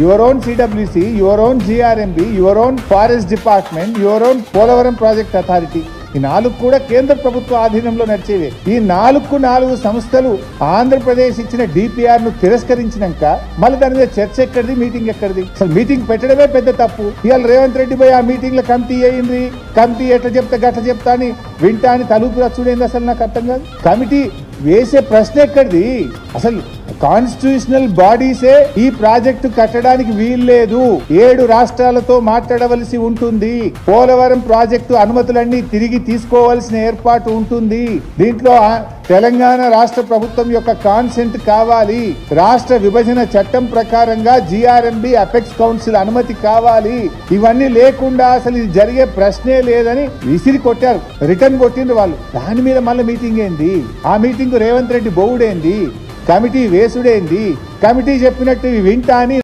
Your own CWC, your own GRMB, your own forest department, your own Polavaram project authority. ఈ 4 కూడా కేంద్ర ప్రభుత్వ ఆధీనంలో నడిచేవే. ఈ 4 సంస్థలు ఆంధ్రప్రదేశ్ ఇచ్చిన డిపిఆర్ ను తిరస్కరించినాక మళ్ళీ దాని మీద చర్చ ఎక్కడిది, మీటింగ్ ఎక్కడిది? అసలు మీటింగ్ పెట్టడమే పెద్ద తప్పు. ఇవాళ రేవంత్ రెడ్డి పోయి ఆ మీటింగ్ లో కమిటీ అయ్యింది, కమిటీ ఎట్లా చెప్తా గట్ల చెప్తా అని వింటా అని తలుపు రచ్చుడేంది? అసలు నాకు అర్థం కాదు. కమిటీ వేసే ప్రశ్న ఎక్కడిది? అసలు కాన్స్టిట్యూషనల్ బాడీసే ఈ ప్రాజెక్టు కట్టడానికి వీల్లేదు, 7 రాష్ట్రాలతో మాట్లాడవలసి ఉంటుంది, పోలవరం ప్రాజెక్టు అనుమతులన్నీ తిరిగి తీసుకోవాల్సిన ఏర్పాటు ఉంటుంది, దీంట్లో తెలంగాణ రాష్ట్ర ప్రభుత్వం యొక్క కాన్సెంట్ కావాలి, రాష్ట్ర విభజన చట్టం ప్రకారంగా జిఆర్ఎంబి అపెక్స్ కౌన్సిల్ అనుమతి కావాలి. ఇవన్నీ లేకుండా అసలు ఇది జరిగే ప్రశ్నే లేదని విసిరి కొట్టారు, రిటర్న్ కొట్టిండ్రు వాళ్ళు. దాని మీద మళ్ళీ మీటింగ్ ఏంది? ఆ మీటింగ్ రేవంత్ రెడ్డి బోవుడేంది? కమిటీ వేసుడేంది? కమిటీ చెప్పినట్టు వింటా అని